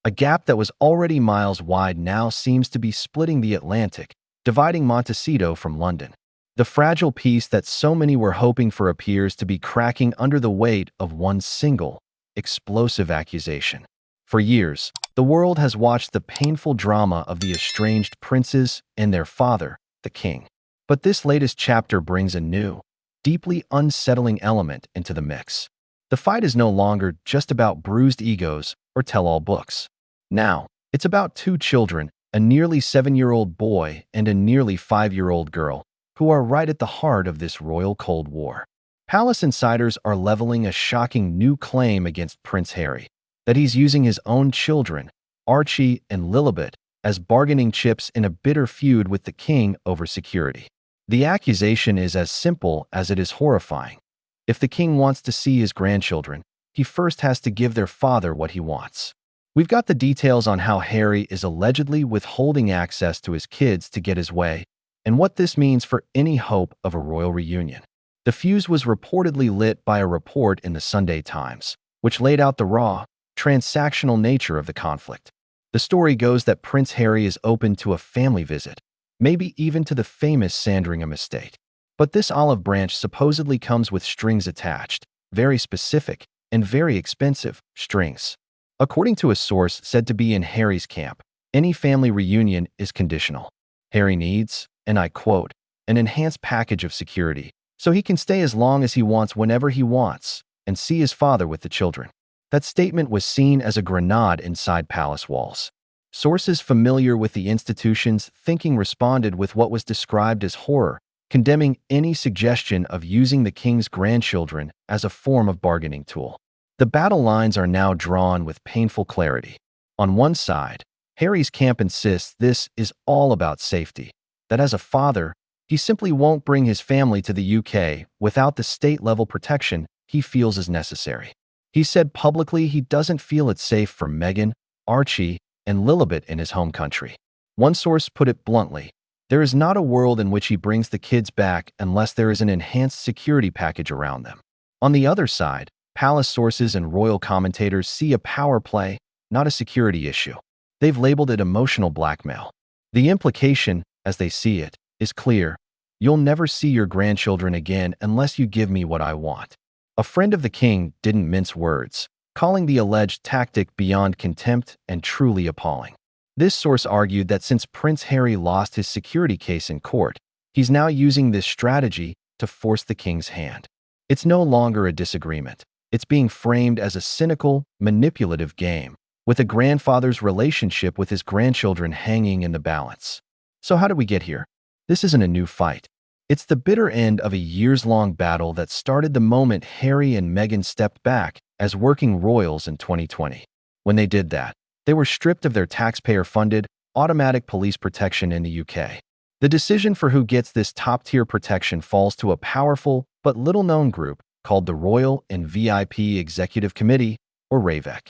A gap that was already miles wide now seems to be splitting the Atlantic, dividing Montecito from London. The fragile peace that so many were hoping for appears to be cracking under the weight of one single, explosive accusation. For years, the world has watched the painful drama of the estranged princes and their father, the king. But this latest chapter brings a new, deeply unsettling element into the mix. The fight is no longer just about bruised egos or tell-all books. Now, it's about two children, a nearly 7-year-old boy and a nearly 5-year-old girl, who are right at the heart of this royal Cold War. Palace insiders are leveling a shocking new claim against Prince Harry, that he's using his own children, Archie and Lilibet, as bargaining chips in a bitter feud with the king over security. The accusation is as simple as it is horrifying. If the king wants to see his grandchildren, he first has to give their father what he wants. We've got the details on how Harry is allegedly withholding access to his kids to get his way, and what this means for any hope of a royal reunion. The fuse was reportedly lit by a report in the Sunday Times, which laid out the raw, transactional nature of the conflict. The story goes that Prince Harry is open to a family visit, maybe even to the famous Sandringham estate. But this olive branch supposedly comes with strings attached, very specific and very expensive strings. According to a source said to be in Harry's camp, any family reunion is conditional. Harry needs, and I quote, an enhanced package of security, so he can stay as long as he wants whenever he wants, and see his father with the children. That statement was seen as a grenade inside palace walls. Sources familiar with the institution's thinking responded with what was described as horror, condemning any suggestion of using the king's grandchildren as a form of bargaining tool. The battle lines are now drawn with painful clarity. On one side, Harry's camp insists this is all about safety, that as a father, he simply won't bring his family to the UK without the state-level protection he feels is necessary. He said publicly he doesn't feel it's safe for Meghan, Archie, and Lilibet in his home country. One source put it bluntly, there is not a world in which he brings the kids back unless there is an enhanced security package around them. On the other side, palace sources and royal commentators see a power play, not a security issue. They've labeled it emotional blackmail. The implication, as they see it, is clear. You'll never see your grandchildren again unless you give me what I want. A friend of the king didn't mince words, calling the alleged tactic beyond contempt and truly appalling. This source argued that since Prince Harry lost his security case in court, he's now using this strategy to force the king's hand. It's no longer a disagreement. It's being framed as a cynical, manipulative game, with a grandfather's relationship with his grandchildren hanging in the balance. So how did we get here? This isn't a new fight. It's the bitter end of a years-long battle that started the moment Harry and Meghan stepped back as working royals in 2020. When they did that, they were stripped of their taxpayer-funded, automatic police protection in the UK. The decision for who gets this top-tier protection falls to a powerful but little-known group called the Royal and VIP Executive Committee, or RAVEC.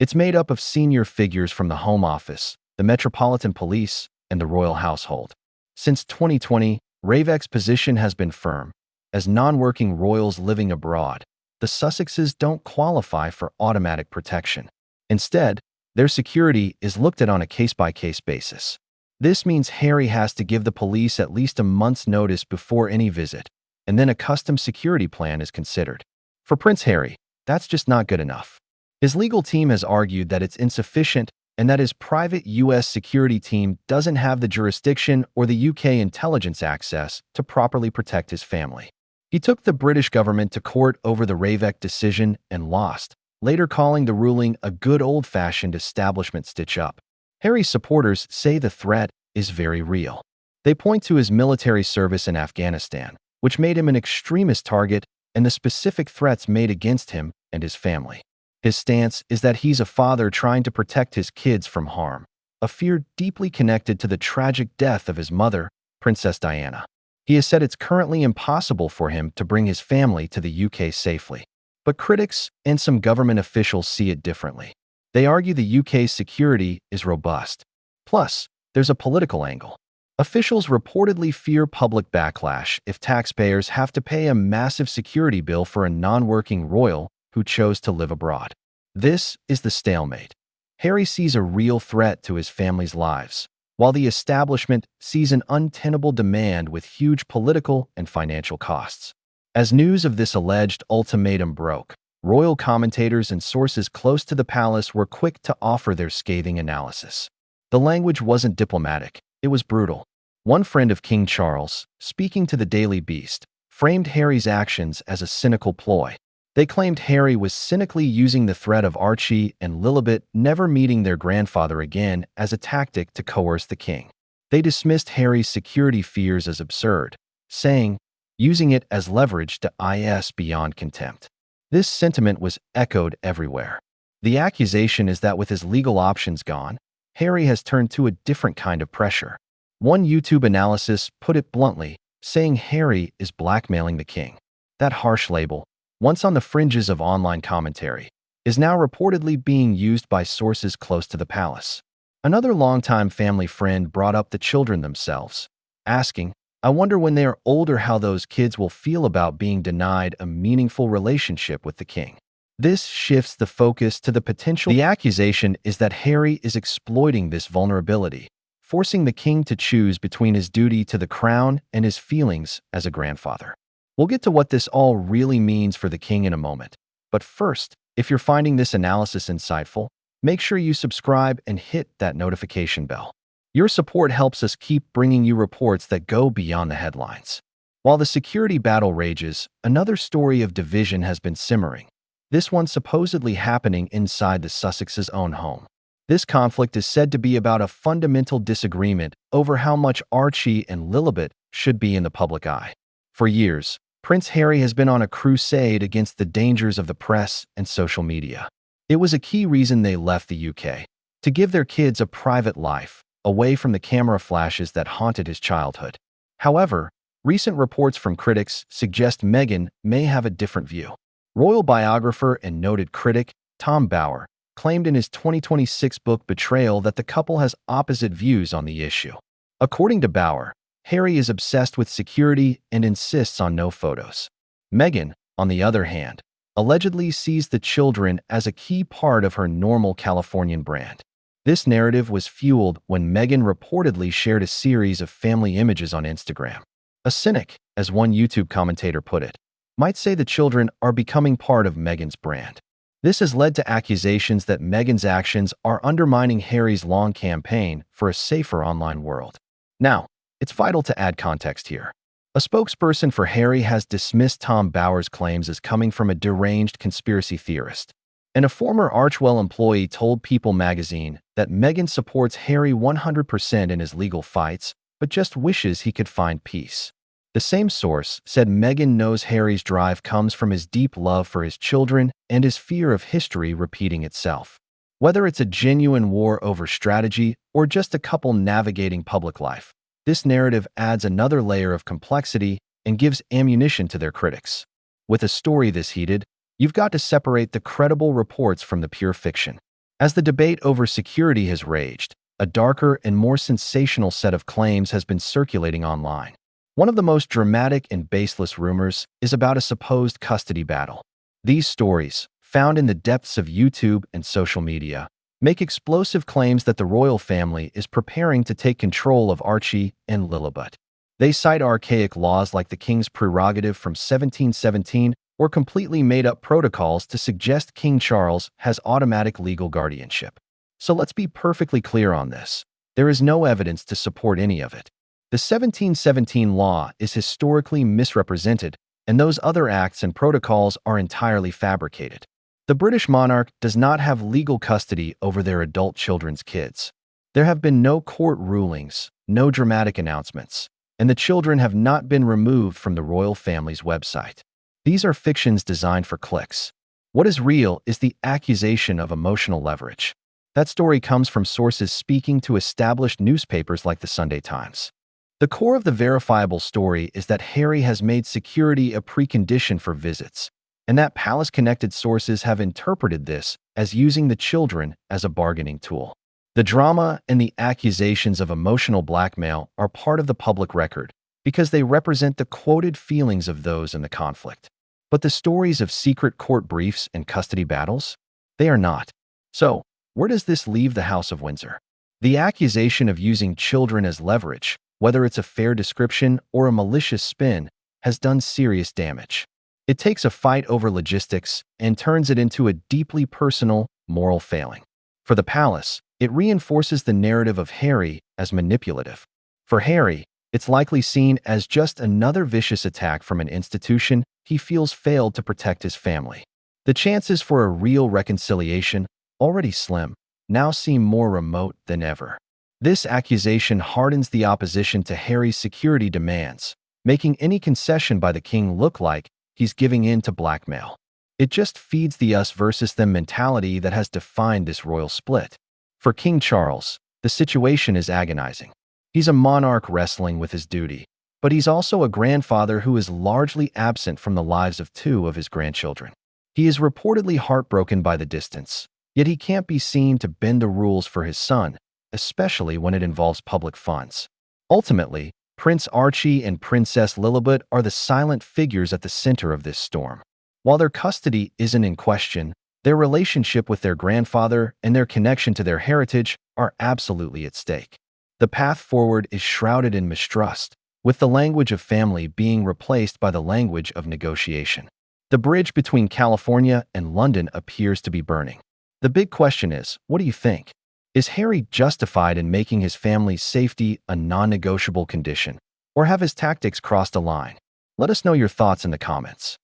It's made up of senior figures from the Home Office, the Metropolitan Police, and the royal household. Since 2020, RAVEC's position has been firm. As non-working royals living abroad, the Sussexes don't qualify for automatic protection. Instead, their security is looked at on a case-by-case basis. This means Harry has to give the police at least a month's notice before any visit, and then a custom security plan is considered. For Prince Harry, that's just not good enough. His legal team has argued that it's insufficient and that his private U.S. security team doesn't have the jurisdiction or the UK intelligence access to properly protect his family. He took the British government to court over the RAVEC decision and lost, later calling the ruling a good old-fashioned establishment stitch-up. Harry's supporters say the threat is very real. They point to his military service in Afghanistan, which made him an extremist target, and the specific threats made against him and his family. His stance is that he's a father trying to protect his kids from harm, a fear deeply connected to the tragic death of his mother, Princess Diana. He has said it's currently impossible for him to bring his family to the UK safely. But critics and some government officials see it differently. They argue the UK's security is robust. Plus, there's a political angle. Officials reportedly fear public backlash if taxpayers have to pay a massive security bill for a non-working royal who chose to live abroad. This is the stalemate. Harry sees a real threat to his family's lives, while the establishment sees an untenable demand with huge political and financial costs. As news of this alleged ultimatum broke, royal commentators and sources close to the palace were quick to offer their scathing analysis. The language wasn't diplomatic, it was brutal. One friend of King Charles, speaking to the Daily Beast, framed Harry's actions as a cynical ploy. They claimed Harry was cynically using the threat of Archie and Lilibet never meeting their grandfather again as a tactic to coerce the king. They dismissed Harry's security fears as absurd, saying, using it as leverage to is beyond contempt. This sentiment was echoed everywhere. The accusation is that with his legal options gone, Harry has turned to a different kind of pressure. One YouTube analysis put it bluntly, saying Harry is blackmailing the king. That harsh label, once on the fringes of online commentary, is now reportedly being used by sources close to the palace. Another longtime family friend brought up the children themselves, asking, I wonder when they are older how those kids will feel about being denied a meaningful relationship with the king. This shifts the focus to the potential. The accusation is that Harry is exploiting this vulnerability, forcing the king to choose between his duty to the crown and his feelings as a grandfather. We'll get to what this all really means for the king in a moment. But first, if you're finding this analysis insightful, make sure you subscribe and hit that notification bell. Your support helps us keep bringing you reports that go beyond the headlines. While the security battle rages, another story of division has been simmering. This one supposedly happening inside the Sussex's own home. This conflict is said to be about a fundamental disagreement over how much Archie and Lilibet should be in the public eye. For years, Prince Harry has been on a crusade against the dangers of the press and social media. It was a key reason they left the UK, to give their kids a private life, away from the camera flashes that haunted his childhood. However, recent reports from critics suggest Meghan may have a different view. Royal biographer and noted critic Tom Bower claimed in his 2026 book Betrayal that the couple has opposite views on the issue. According to Bower, Harry is obsessed with security and insists on no photos. Meghan, on the other hand, allegedly sees the children as a key part of her normal Californian brand. This narrative was fueled when Meghan reportedly shared a series of family images on Instagram. A cynic, as one YouTube commentator put it, might say the children are becoming part of Meghan's brand. This has led to accusations that Meghan's actions are undermining Harry's long campaign for a safer online world. Now, it's vital to add context here. A spokesperson for Harry has dismissed Tom Bower's claims as coming from a deranged conspiracy theorist. And a former Archewell employee told People magazine that Meghan supports Harry 100% in his legal fights, but just wishes he could find peace. The same source said Meghan knows Harry's drive comes from his deep love for his children and his fear of history repeating itself. Whether it's a genuine war over strategy or just a couple navigating public life, this narrative adds another layer of complexity and gives ammunition to their critics. With a story this heated, you've got to separate the credible reports from the pure fiction. As the debate over security has raged, a darker and more sensational set of claims has been circulating online. One of the most dramatic and baseless rumors is about a supposed custody battle. These stories, found in the depths of YouTube and social media, make explosive claims that the royal family is preparing to take control of Archie and Lilibet. They cite archaic laws like the king's prerogative from 1717 or completely made-up protocols to suggest King Charles has automatic legal guardianship. So let's be perfectly clear on this. There is no evidence to support any of it. The 1717 law is historically misrepresented, and those other acts and protocols are entirely fabricated. The British monarch does not have legal custody over their adult children's kids. There have been no court rulings, no dramatic announcements, and the children have not been removed from the royal family's website. These are fictions designed for clicks. What is real is the accusation of emotional leverage. That story comes from sources speaking to established newspapers like the Sunday Times. The core of the verifiable story is that Harry has made security a precondition for visits, and that palace-connected sources have interpreted this as using the children as a bargaining tool. The drama and the accusations of emotional blackmail are part of the public record because they represent the quoted feelings of those in the conflict. But the stories of secret court briefs and custody battles? They are not. So, where does this leave the House of Windsor? The accusation of using children as leverage, whether it's a fair description or a malicious spin, has done serious damage. It takes a fight over logistics and turns it into a deeply personal, moral failing. For the palace, it reinforces the narrative of Harry as manipulative. For Harry, it's likely seen as just another vicious attack from an institution he feels failed to protect his family. The chances for a real reconciliation, already slim, now seem more remote than ever. This accusation hardens the opposition to Harry's security demands, making any concession by the king look like he's giving in to blackmail. It just feeds the us versus them mentality that has defined this royal split. For King Charles, the situation is agonizing. He's a monarch wrestling with his duty, but he's also a grandfather who is largely absent from the lives of two of his grandchildren. He is reportedly heartbroken by the distance, yet he can't be seen to bend the rules for his son, especially when it involves public funds. Ultimately, Prince Archie and Princess Lilibet are the silent figures at the center of this storm. While their custody isn't in question, their relationship with their grandfather and their connection to their heritage are absolutely at stake. The path forward is shrouded in mistrust, with the language of family being replaced by the language of negotiation. The bridge between California and London appears to be burning. The big question is, what do you think? Is Harry justified in making his family's safety a non-negotiable condition, or have his tactics crossed a line? Let us know your thoughts in the comments.